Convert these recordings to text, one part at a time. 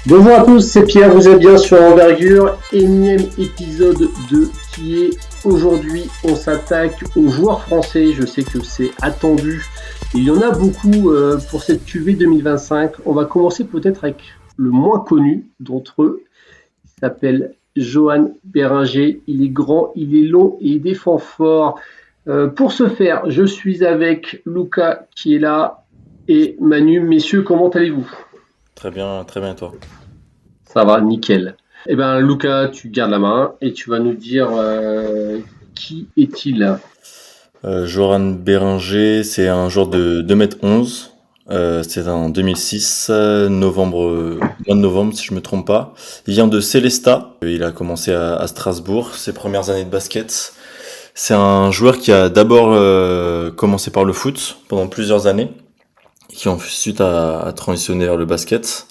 Bonjour à tous, c'est Pierre, vous êtes bien sur Envergure, énième épisode de qui est aujourd'hui. On s'attaque aux joueurs français, je sais que c'est attendu. Il y en a beaucoup pour cette QV 2025. On va commencer peut-être avec le moins connu d'entre eux. Il s'appelle Johan Beringer. Il est grand, il est long et il défend fort. Pour ce faire, je suis avec Lucas qui est là et Manu. Messieurs, comment allez-vous? Très bien, toi. Ça va, nickel. Eh ben, Lucas, tu gardes la main et tu vas nous dire qui est-il? Joran Beringer, c'est un joueur de 2m11. C'est en 2006, mois de novembre si je me trompe pas. Il vient de Célestat. Il a commencé à Strasbourg, ses premières années de basket. C'est un joueur qui a d'abord commencé par le foot pendant plusieurs années, qui ensuite a transitionné vers le basket.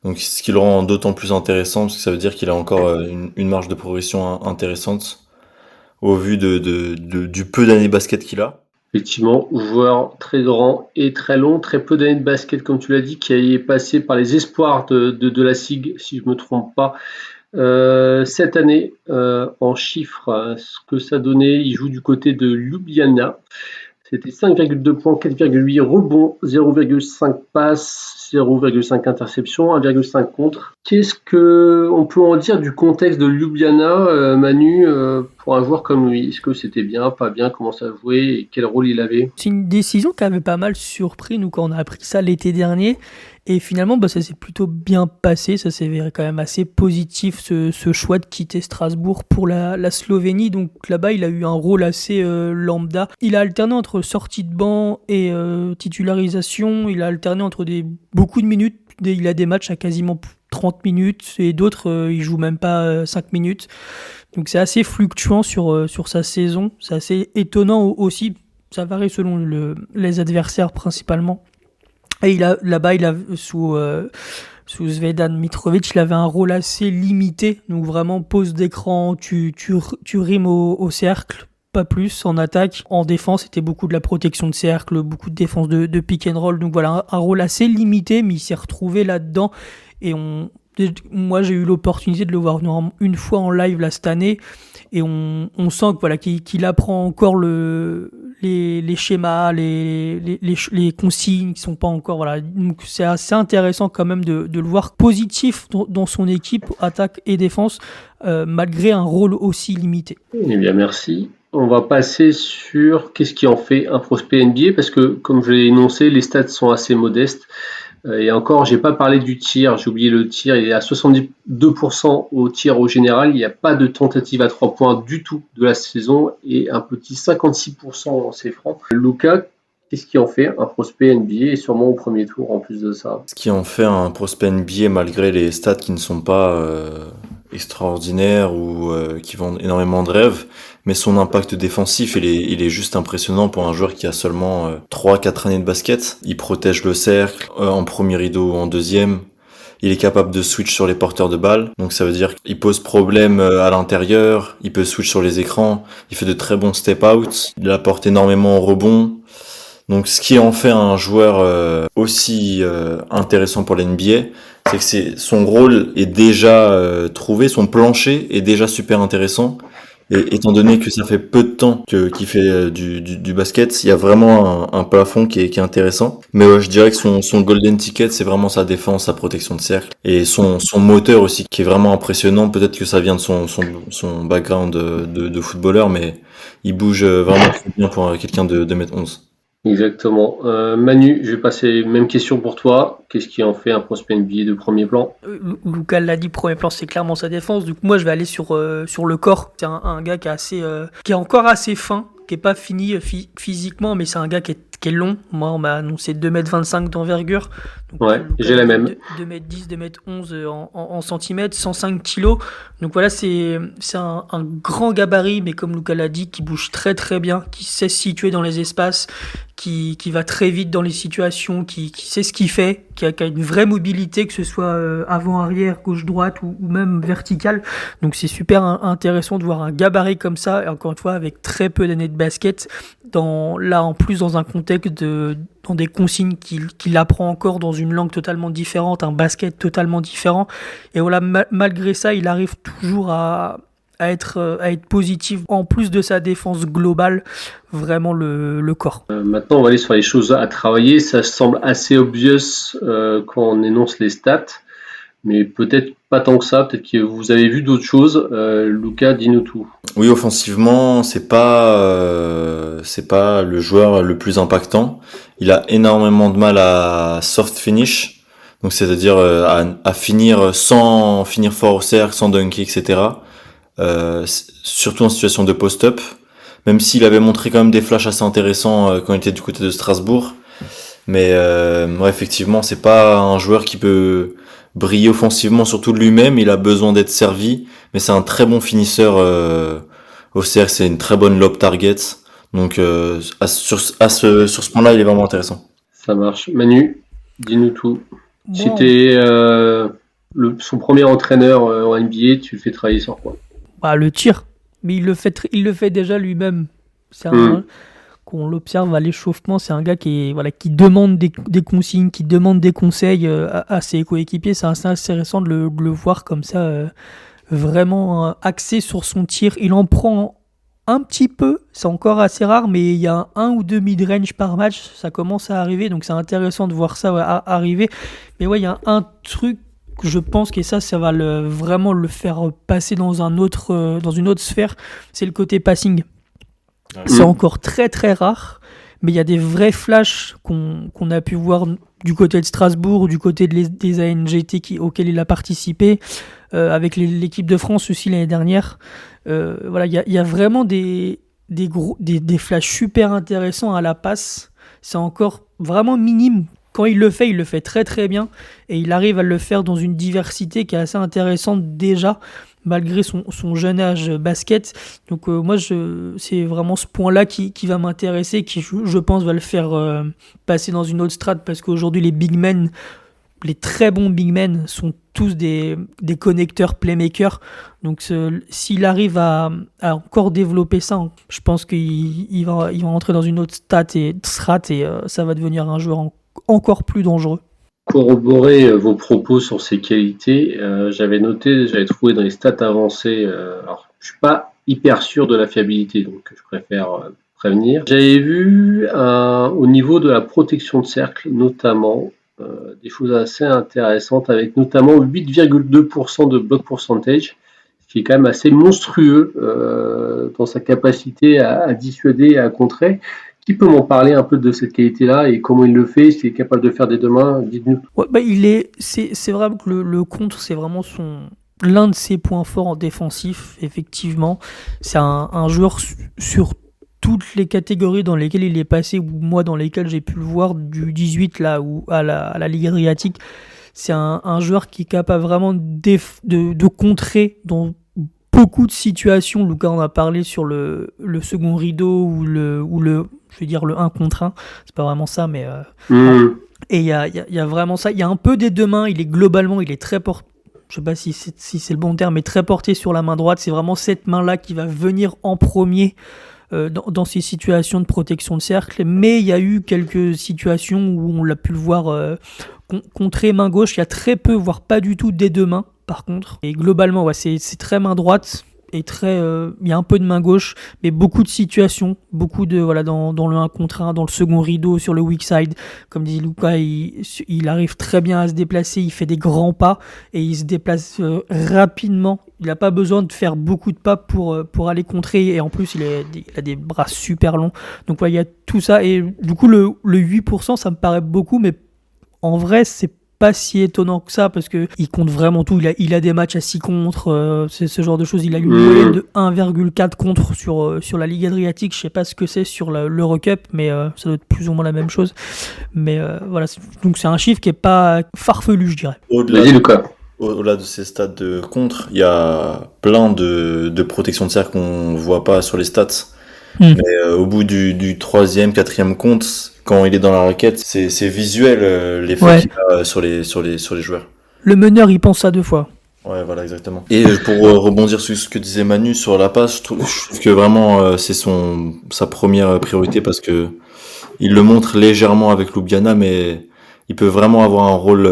Donc, ce qui le rend d'autant plus intéressant, parce que ça veut dire qu'il a encore une marge de progression intéressante au vu du peu d'années basket qu'il a. Effectivement, joueur très grand et très long, très peu d'années de basket, comme tu l'as dit, qui est passé par les espoirs de la SIG, si je ne me trompe pas. Cette année, en chiffres, ce que ça donnait, il joue du côté de Ljubljana. C'était 5,2 points, 4,8 rebonds, 0,5 passes, 0,5 interceptions, 1,5 contre. Qu'est-ce que on peut en dire du contexte de Ljubljana, Manu, pour un joueur comme lui? Est-ce que c'était bien, pas bien, comment ça jouait et quel rôle il avait? C'est une décision qui avait pas mal surpris nous quand on a appris ça l'été dernier. Et finalement, ça s'est plutôt bien passé. Ça s'est avéré quand même assez positif ce choix de quitter Strasbourg pour la Slovénie. Donc là-bas, il a eu un rôle assez lambda. Il a alterné entre sortie de banc et titularisation. Il a alterné entre beaucoup de minutes. Il a des matchs à quasiment 30 minutes et d'autres, il joue même pas 5 minutes. Donc c'est assez fluctuant sur sa saison. C'est assez étonnant aussi. Ça varie selon les adversaires principalement. Et là-bas, sous Zvezdan Mitrovic, il avait un rôle assez limité. Donc vraiment pose d'écran, tu rimes au cercle, pas plus. En attaque, en défense, c'était beaucoup de la protection de cercle, beaucoup de défense de pick and roll. Donc voilà, un rôle assez limité, mais il s'est retrouvé là-dedans. Et moi, j'ai eu l'opportunité de le voir une fois en live là cette année. Et on sent que voilà qu'il apprend encore les schémas, les consignes qui sont pas encore voilà. Donc c'est assez intéressant quand même de le voir positif dans son équipe attaque et défense malgré un rôle aussi limité. Eh bien, merci. On va passer sur qu'est-ce qui en fait un prospect NBA parce que, comme je l'ai énoncé, les stats sont assez modestes. Et encore, j'ai pas parlé du tir, j'ai oublié le tir, il est à 72% au tir au général, il n'y a pas de tentative à 3 points du tout de la saison et un petit 56% en c'est franc. Lucas, qu'est-ce qui en fait un prospect NBA et sûrement au premier tour en plus de ça? Ce qui en fait un prospect NBA malgré les stats qui ne sont pas extraordinaires ou qui vendent énormément de rêves, mais son impact défensif, il est juste impressionnant pour un joueur qui a seulement 3-4 années de basket. Il protège le cercle en premier rideau ou en deuxième. Il est capable de switch sur les porteurs de balles, donc ça veut dire qu'il pose problème à l'intérieur, il peut switch sur les écrans, il fait de très bons step-out, il apporte énormément au rebond. Donc ce qui en fait un joueur aussi intéressant pour l'NBA, c'est que son rôle est déjà trouvé, son plancher est déjà super intéressant. Et étant donné que ça fait peu de temps qu'il fait du basket, il y a vraiment un plafond qui est intéressant. Mais ouais, je dirais que son golden ticket, c'est vraiment sa défense, sa protection de cercle. Et son moteur aussi, qui est vraiment impressionnant. Peut-être que ça vient de son background de footballeur, mais il bouge vraiment très bien pour quelqu'un de 2m11. Exactement. Manu, je vais passer même question pour toi. Qu'est-ce qui en fait un prospect NBA de premier plan? Luka l'a dit, premier plan, c'est clairement sa défense. Donc moi, je vais aller sur le corps. C'est un gars qui est encore assez fin, qui est pas fini physiquement, mais c'est un gars qui est long. Moi, on m'a annoncé 2,25 m d'envergure. Donc Ouais, Luka j'ai l'a la dit même. 2,10 m, 2,11 m en centimètres, 105 kilos. Donc voilà, c'est un grand gabarit, mais comme Luka l'a dit, qui bouge très très bien, qui sait se situer dans les espaces, qui va très vite dans les situations, qui sait ce qu'il fait, qui a une vraie mobilité, que ce soit avant-arrière, gauche-droite ou même verticale. Donc c'est super intéressant de voir un gabarit comme ça, et encore une fois avec très peu d'années de basket, là en plus dans un contexte contexte, dans des consignes qu'il apprend encore dans une langue totalement différente, un basket totalement différent. Et voilà, malgré ça, il arrive toujours à être positif, en plus de sa défense globale, vraiment le corps. Maintenant, on va aller sur les choses à travailler. Ça semble assez obvious quand on énonce les stats, mais peut-être pas tant que ça. Peut-être que vous avez vu d'autres choses. Lucas, dis-nous tout. Oui, offensivement, c'est pas le joueur le plus impactant. Il a énormément de mal à soft finish, donc c'est-à-dire à finir sans finir fort au cercle, sans dunker, etc. Surtout en situation de post-up. Même s'il avait montré quand même des flashs assez intéressants quand il était du côté de Strasbourg, mais ouais, effectivement, c'est pas un joueur qui peut briller offensivement, surtout de lui-même. Il a besoin d'être servi, mais c'est un très bon finisseur au cercle, c'est une très bonne lob target. Donc sur ce point-là, il est vraiment intéressant. Ça marche. Manu, dis-nous tout. Si Bon, t'es son premier entraîneur en NBA, tu le fais travailler sur quoi? bah, le tir, mais il le fait déjà lui-même. C'est Hmm. qu'on l'observe à l'échauffement, c'est un gars qui demande des consignes, qui demande des conseils à ses coéquipiers. C'est assez intéressant de le voir comme ça, vraiment axé sur son tir. Il en prend un petit peu, c'est encore assez rare, mais il y a un ou deux mid-range par match, ça commence à arriver, donc c'est intéressant de voir ça, ouais, arriver. Mais ouais, il y a un truc que je pense que ça va vraiment le faire passer dans dans une autre sphère, c'est le côté passing. C'est Hmm. encore très très rare, mais il y a des vrais flashs qu'on a pu voir du côté de Strasbourg ou du côté des ANGT auxquels il a participé, avec l'équipe de France aussi l'année dernière. Voilà, il y a vraiment des flashs super intéressants à la passe. C'est encore vraiment minime. Quand il le fait très très bien et il arrive à le faire dans une diversité qui est assez intéressante déjà, malgré son jeune âge basket. Donc moi, c'est vraiment ce point-là qui va m'intéresser, qui je pense va le faire passer dans une autre strate parce qu'aujourd'hui, les big men, les très bons big men sont tous des connecteurs playmakers. Donc s'il arrive à encore développer ça, je pense qu'il va entrer dans une autre strate et ça va devenir un joueur encore plus dangereux. Corroborer vos propos sur ses qualités, j'avais trouvé dans les stats avancées, alors je suis pas hyper sûr de la fiabilité, donc je préfère prévenir. J'avais vu au niveau de la protection de cercle, notamment, des choses assez intéressantes, avec notamment 8,2% de block percentage, ce qui est quand même assez monstrueux dans sa capacité à dissuader et à contrer. Qui peut m'en parler un peu de cette qualité-là et comment il le fait, s'il est capable de faire des deux mains, dites-nous. Ouais, bah c'est vrai que le contre, c'est vraiment l'un de ses points forts en défensif, effectivement. C'est un joueur sur toutes les catégories dans lesquelles il est passé, ou moi dans lesquelles j'ai pu le voir, du 18 là, ou à la Ligue Adriatique. C'est un joueur qui est capable vraiment de contrer dans beaucoup de situations. Lucas en a parlé sur le second rideau je vais dire le 1 contre 1. C'est pas vraiment ça, mais et il y a vraiment ça. Il y a un peu des deux mains. Il est très porté. Je sais pas si c'est le bon terme, mais très porté sur la main droite. C'est vraiment cette main-là qui va venir en premier dans ces situations de protection de cercle. Mais il y a eu quelques situations où on l'a pu le voir contrer main gauche. Il y a très peu, voire pas du tout des deux mains, par contre. Et globalement, ouais, c'est très main droite. Et il y a un peu de main gauche, mais beaucoup de situations, beaucoup de voilà dans le 1 contre 1, dans le second rideau, sur le weak side, comme dit Lucas, il arrive très bien à se déplacer, il fait des grands pas et il se déplace rapidement. Il n'a pas besoin de faire beaucoup de pas pour aller contrer, et en plus il a des bras super longs. Donc voilà, il y a tout ça, et du coup le 8%, ça me paraît beaucoup, mais en vrai c'est pas si étonnant que ça parce que il compte vraiment tout. Il a des matchs à 6 contre, c'est ce genre de choses. Il a une moyenne de 1,4 contre sur la Ligue Adriatique. Je sais pas ce que c'est sur l'Eurocup, mais ça doit être plus ou moins la même chose. Mais voilà, donc c'est un chiffre qui est pas farfelu, je dirais. Vas-y, Lucas. Au-delà de ces stats de contre, il y a plein de protections de cercle qu'on voit pas sur les stats. Mais au bout du troisième, quatrième compte, quand il est dans la raquette, c'est visuel l'effet Ouais. qu'il a sur les joueurs. Le meneur, il pense ça 2 fois. Ouais, voilà, exactement. Et pour rebondir sur ce que disait Manu sur la passe, je trouve que vraiment c'est sa première priorité parce que il le montre légèrement avec Ljubljana, mais il peut vraiment avoir un rôle,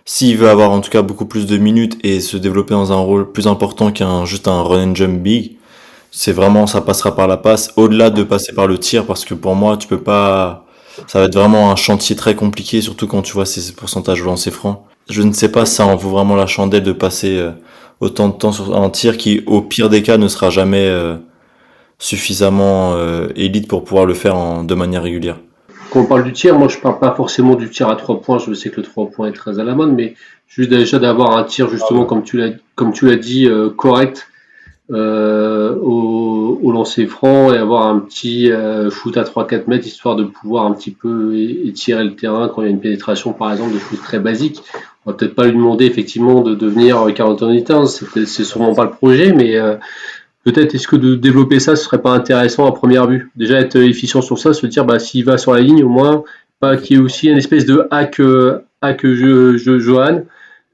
s'il veut avoir en tout cas beaucoup plus de minutes et se développer dans un rôle plus important juste un run and jump big, c'est vraiment, ça passera par la passe, au-delà de passer par le tir, parce que pour moi, tu peux pas, ça va être vraiment un chantier très compliqué, surtout quand tu vois ses pourcentages au lancer franc. Je ne sais pas si ça en vaut vraiment la chandelle de passer autant de temps sur un tir qui, au pire des cas, ne sera jamais suffisamment élite pour pouvoir le faire de manière régulière. Quand on parle du tir, moi je parle pas forcément du tir à 3 points, je sais que le 3 points est très à la mode, mais juste déjà d'avoir un tir justement, comme tu l'as dit, correct au lancer franc et avoir un petit shoot à 3-4 mètres histoire de pouvoir un petit peu étirer le terrain quand il y a une pénétration par exemple, de choses très basiques. On va peut-être pas lui demander effectivement de devenir Karl Anthony Towns, c'est sûrement pas le projet, mais peut-être est-ce que de développer ça, ce serait pas intéressant à première vue. Déjà être efficient sur ça, se dire bah s'il va sur la ligne au moins, pas qu'il y ait aussi une espèce de hack Johan,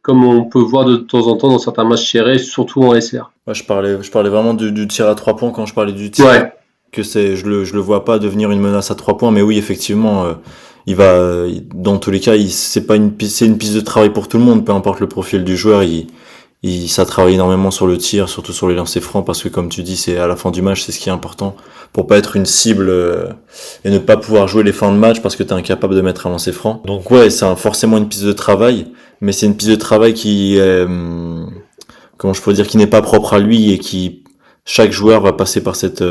comme on peut voir de temps en temps dans certains matchs serrés, surtout en SR. Ouais, je parlais vraiment du tir à 3 points quand je parlais du tir. Ouais. Que je le vois pas devenir une menace à 3 points, mais oui, effectivement, il va, dans tous les cas, c'est une piste de travail pour tout le monde, peu importe le profil du joueur, ça travaille énormément sur le tir, surtout sur les lancers francs, parce que comme tu dis, c'est à la fin du match, c'est ce qui est important, pour pas être une cible, et ne pas pouvoir jouer les fins de match parce que t'es incapable de mettre un lancer franc. Donc ouais, c'est forcément une piste de travail, mais c'est une piste de travail qui est, comment je peux dire, qui n'est pas propre à lui et chaque joueur va passer par cette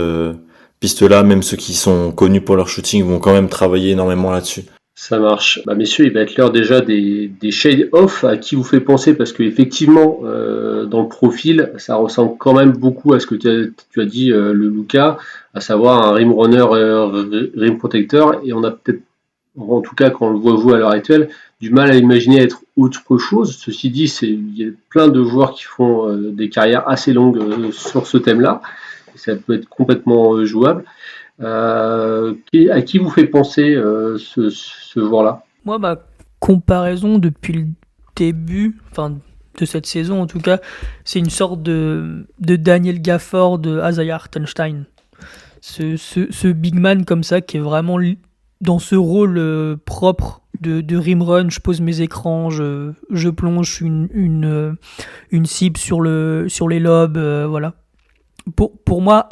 piste-là, même ceux qui sont connus pour leur shooting vont quand même travailler énormément là-dessus. Ça marche. Bah, messieurs, il va être l'heure déjà des shade-off. À qui vous fait penser? Parce qu'effectivement, dans le profil, ça ressemble quand même beaucoup à ce que tu as dit, le Luka, à savoir un rim runner, rim protector. Et on a peut-être, en tout cas quand on le voit jouer à l'heure actuelle, du mal à imaginer être autre chose. Ceci dit, il y a plein de joueurs qui font des carrières assez longues sur ce thème-là. Et ça peut être complètement jouable. À qui vous fait penser ce joueur-là? Moi, ma comparaison depuis le début, enfin de cette saison en tout cas, c'est une sorte de Daniel Gafford de Isaiah Hartenstein. Ce big man comme ça qui est vraiment dans ce rôle propre de rim run, je pose mes écrans, je plonge une cible sur les lobes, voilà. Pour moi,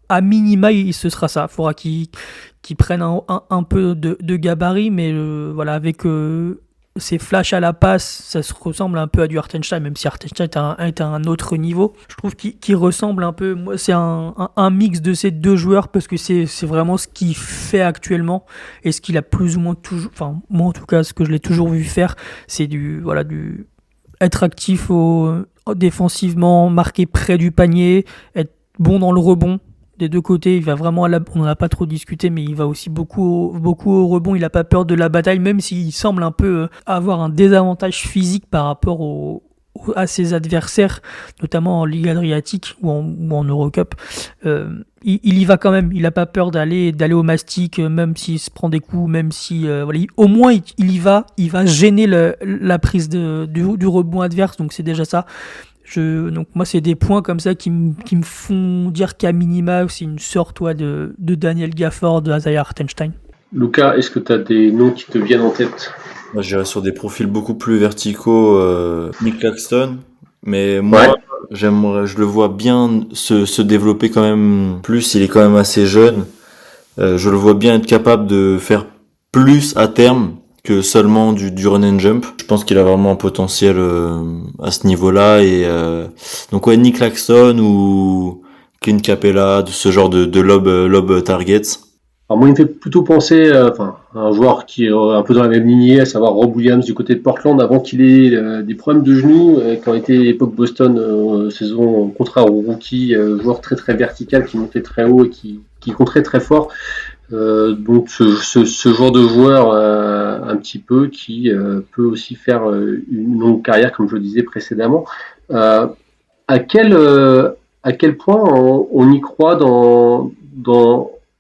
à minima, ce sera ça. Il faudra qu'il prenne un peu de gabarit, mais voilà, avec ses flashs à la passe, ça se ressemble un peu à du Hartenstein, même si Hartenstein est à un autre niveau. Je trouve qu'il ressemble un peu. Moi, c'est un mix de ces deux joueurs parce que c'est vraiment ce qu'il fait actuellement et ce qu'il a plus ou moins toujours. Enfin, moi en tout cas, ce que je l'ai toujours vu faire, c'est du être actif défensivement, marquer près du panier, être bon dans le rebond. Des deux côtés, il va vraiment on n'en a pas trop discuté, mais il va aussi beaucoup au rebond. Il n'a pas peur de la bataille, même s'il semble un peu avoir un désavantage physique par rapport à ses adversaires, notamment en Ligue Adriatique ou en Eurocup. Il y va quand même. Il n'a pas peur d'aller au mastic, même s'il se prend des coups, même si au moins il y va. Il va gêner la prise du rebond adverse, donc c'est déjà ça. Donc moi c'est des points comme ça qui me font dire qu'à minima c'est une sorte de Daniel Gafford de Isaiah Hartenstein. Luca, est-ce que tu as des noms qui te viennent en tête? Moi, j'irais sur des profils beaucoup plus verticaux, Nick Claxton, mais moi, Ouais. je le vois bien se développer quand même plus. Il est quand même assez jeune. Je le vois bien être capable de faire plus à terme que seulement du run and jump. Je pense qu'il a vraiment un potentiel à ce niveau-là. Et donc ouais, Nick Claxton ou Clint Capella, ce genre de lob targets. Alors moi, il me fait plutôt penser à un joueur qui est un peu dans la même lignée, à savoir Rob Williams du côté de Portland, avant qu'il ait des problèmes de genoux, quand était l'époque Boston, saison contraire au rookie, joueur très très vertical qui montait très haut et qui comptait très fort. Donc ce genre de joueur un petit peu qui peut aussi faire une longue carrière, comme je le disais précédemment. À quel point on y croit dans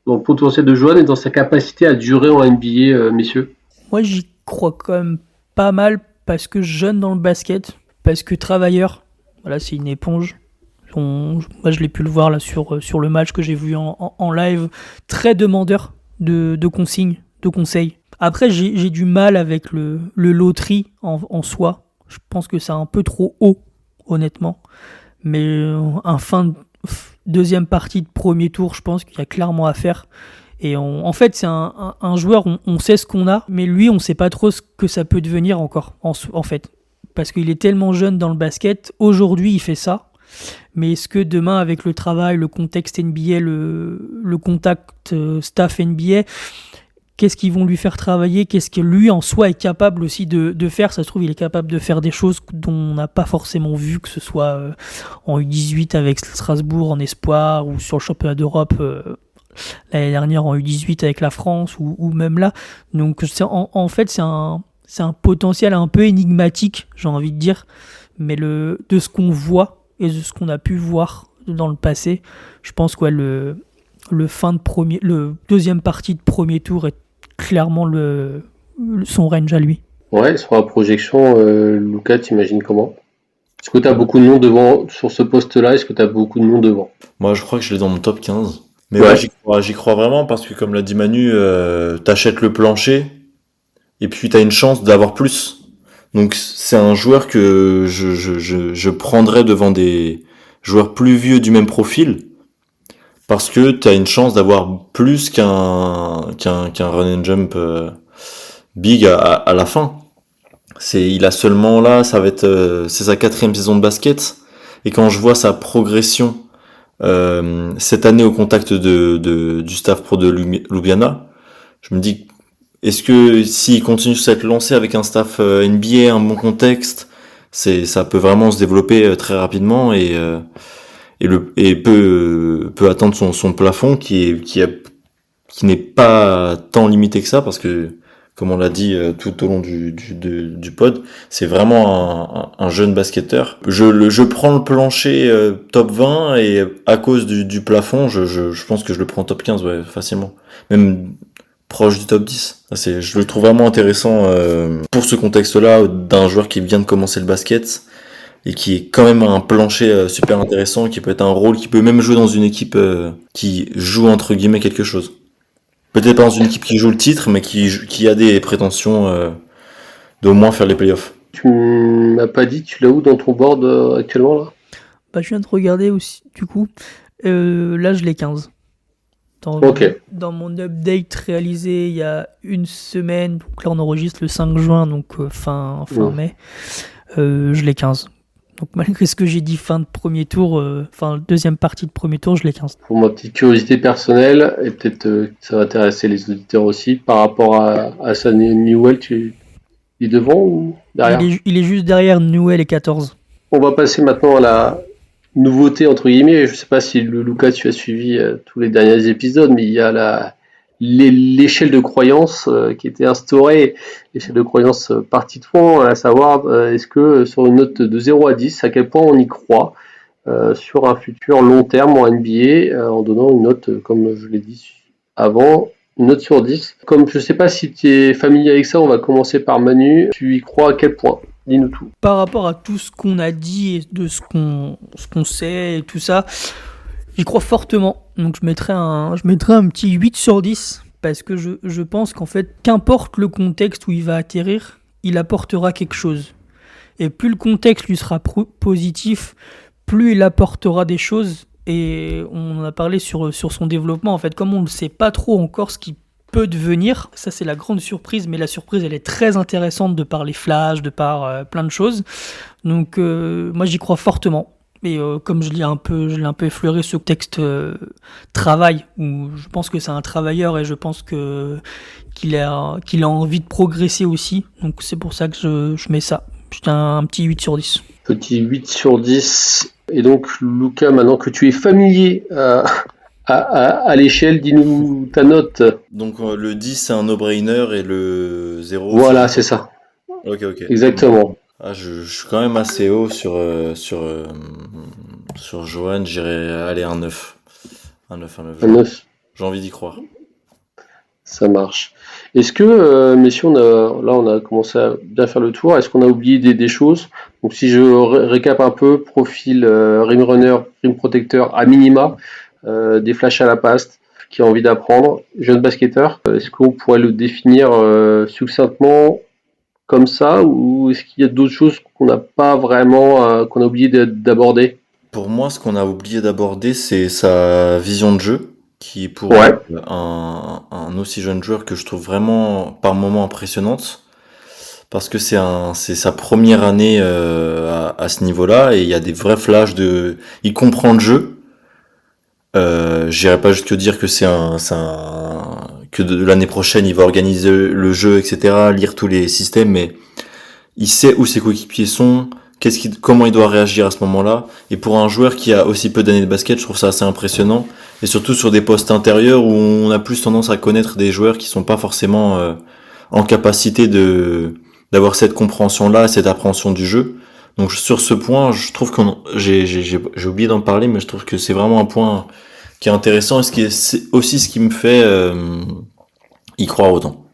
le potentiel de Johan et dans sa capacité à durer en NBA, messieurs? Moi j'y crois quand même pas mal parce que jeune dans le basket, parce que travailleur, voilà, c'est une éponge. Moi je l'ai pu le voir là sur le match que j'ai vu en live, très demandeur. de consignes, de conseils. Après, j'ai du mal avec le loterie en soi. Je pense que c'est un peu trop haut, honnêtement. Mais deuxième partie de premier tour, je pense qu'il y a clairement à faire. Et en fait, c'est un joueur, on sait ce qu'on a, mais lui, on sait pas trop ce que ça peut devenir encore, en fait. Parce qu'il est tellement jeune dans le basket. Aujourd'hui, il fait ça. Mais est-ce que demain, avec le travail, le contexte NBA, le contact staff NBA, qu'est-ce qu'ils vont lui faire travailler? Qu'est-ce que lui, en soi, est capable aussi de faire? Ça se trouve, il est capable de faire des choses dont on n'a pas forcément vu, que ce soit en U18 avec Strasbourg en espoir, ou sur le championnat d'Europe l'année dernière en U18 avec la France, ou même là. Donc, en fait, c'est un potentiel un peu énigmatique, j'ai envie de dire. Mais de ce qu'on voit et de ce qu'on a pu voir dans le passé, je pense que le deuxième partie de premier tour est clairement son range à lui. Ouais, sur la projection, Lucas, t'imagines comment? Est-ce que tu as beaucoup de noms devant sur ce poste-là? Est-ce que tu as beaucoup de noms devant? Moi, je crois que je l'ai dans mon top 15. Mais Ouais. ouais, j'y crois vraiment parce que, comme l'a dit Manu, t'achètes le plancher et puis t'as une chance d'avoir plus. Donc, c'est un joueur que je prendrais devant des joueurs plus vieux du même profil parce que t'as une chance d'avoir plus qu'un run and jump big à la fin. Il a seulement là, c'est sa 4e saison de basket. Et quand je vois sa progression cette année au contact du staff pro de Ljubljana, je me dis, est-ce que s'il continue sur cette lancée avec un staff NBA, un bon contexte, ça peut vraiment se développer très rapidement et peut atteindre son plafond qui n'est pas tant limité que ça parce que, comme on l'a dit tout au long du pod, c'est vraiment un jeune basketteur. Je prends le plancher top 20 et à cause du plafond, je pense que je le prends top 15, ouais, facilement. Même proche du top 10. Je le trouve vraiment intéressant pour ce contexte-là d'un joueur qui vient de commencer le basket et qui est quand même un plancher super intéressant, qui peut être un rôle, qui peut même jouer dans une équipe qui joue entre guillemets quelque chose. Peut-être pas dans une équipe qui joue le titre, mais qui a des prétentions d'au moins faire les playoffs. Tu m'as pas dit, tu l'as où dans ton board actuellement là? Bah, je viens de regarder aussi, du coup. Là, je l'ai 15. Ok. Dans mon update réalisé il y a une semaine, donc là on enregistre le 5 juin, donc fin mai, je l'ai 15. Donc malgré ce que j'ai dit fin de premier tour, deuxième partie de premier tour, je l'ai 15. Pour ma petite curiosité personnelle, et peut-être ça va intéresser les auditeurs aussi, par rapport à Sonny Newell, tu es devant ou derrière? Il est juste derrière Newell et 14. On va passer maintenant à la nouveauté entre guillemets. Je sais pas si Lucas tu as suivi tous les derniers épisodes, mais il y a l'échelle de croyance qui était instaurée, l'échelle de croyance partie de fond, à savoir est-ce que sur une note de 0 à 10, à quel point on y croit sur un futur long terme en NBA en donnant une note, comme je l'ai dit avant, une note sur 10. Comme je sais pas si tu es familier avec ça, on va commencer par Manu. Tu y crois à quel point? Dis-nous tout. Par rapport à tout ce qu'on a dit et de ce qu'on sait et tout ça, j'y crois fortement. Donc je mettrais un petit 8 sur 10 parce que je pense qu'en fait, qu'importe le contexte où il va atterrir, il apportera quelque chose. Et plus le contexte lui sera positif, plus il apportera des choses. Et on en a parlé sur son développement. En fait, comme on ne sait pas trop encore ce qui peut devenir, ça c'est la grande surprise, mais la surprise elle est très intéressante de par les flashs, de par plein de choses. Donc moi j'y crois fortement. Et comme je l'ai un peu effleuré ce texte travail, où je pense que c'est un travailleur et je pense qu'il a envie de progresser aussi. Donc c'est pour ça que je mets ça. J'ai un petit 8 sur 10. Petit 8 sur 10. Et donc Lucas, maintenant que tu es familier à l'échelle, dis-nous ta note. Donc le 10 c'est un no-brainer et le 0 Voilà, c'est ça. Ok. Exactement. Ah, je suis quand même assez haut sur Johan, j'irais aller un 9. Un 9. Un 9. J'ai envie d'y croire. Ça marche. Est-ce que, messieurs, on a commencé à bien faire le tour. Est-ce qu'on a oublié des choses? Donc si je récap un peu, profil rim runner, rim protecteur à minima, des flashs à la passe, qui a envie d'apprendre, jeune basketteur. Est-ce qu'on pourrait le définir succinctement comme ça, ou est-ce qu'il y a d'autres choses qu'on n'a pas vraiment, qu'on a oublié d'aborder? Pour moi, ce qu'on a oublié d'aborder, c'est sa vision de jeu, qui pour Ouais, un aussi jeune joueur que je trouve vraiment par moments impressionnante, parce que c'est sa première année à ce niveau-là, et il y a des vrais flashs il comprend le jeu. J'irai pas jusque dire que que de l'année prochaine il va organiser le jeu, etc., lire tous les systèmes, mais il sait où ses coéquipiers sont, comment il doit réagir à ce moment-là. Et pour un joueur qui a aussi peu d'années de basket, je trouve ça assez impressionnant. Et surtout sur des postes intérieurs où on a plus tendance à connaître des joueurs qui sont pas forcément en capacité d'avoir cette compréhension-là, cette appréhension du jeu. Donc sur ce point, je trouve j'ai oublié d'en parler, mais je trouve que c'est vraiment un point qui est intéressant et c'est aussi ce qui me fait y croire autant.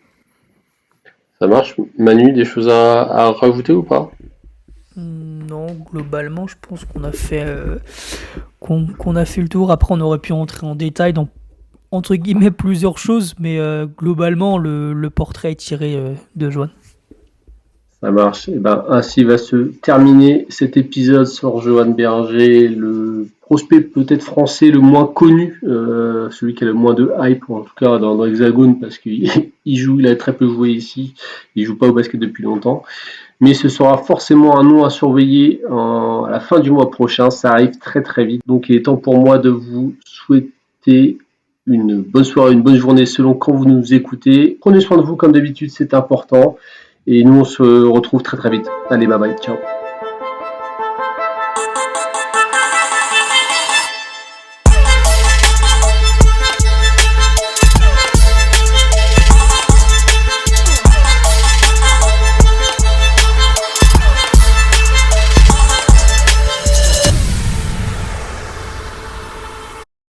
ça marche. Manu, des choses à rajouter ou pas? Non, globalement, je pense qu'on a fait le tour. Après, on aurait pu entrer en détail dans, entre guillemets, plusieurs choses, mais globalement, le portrait est tiré de Joanne. Ça marche. Et ben, ainsi va se terminer cet épisode sur Johan Berger, le prospect peut-être français le moins connu, celui qui a le moins de hype, ou en tout cas dans l'Hexagone, parce qu'il il a très peu joué ici, il joue pas au basket depuis longtemps. Mais ce sera forcément un nom à surveiller à la fin du mois prochain, ça arrive très très vite. Donc il est temps pour moi de vous souhaiter une bonne soirée, une bonne journée selon quand vous nous écoutez. Prenez soin de vous comme d'habitude, c'est important. Et nous, on se retrouve très très vite. Allez, bye bye, ciao.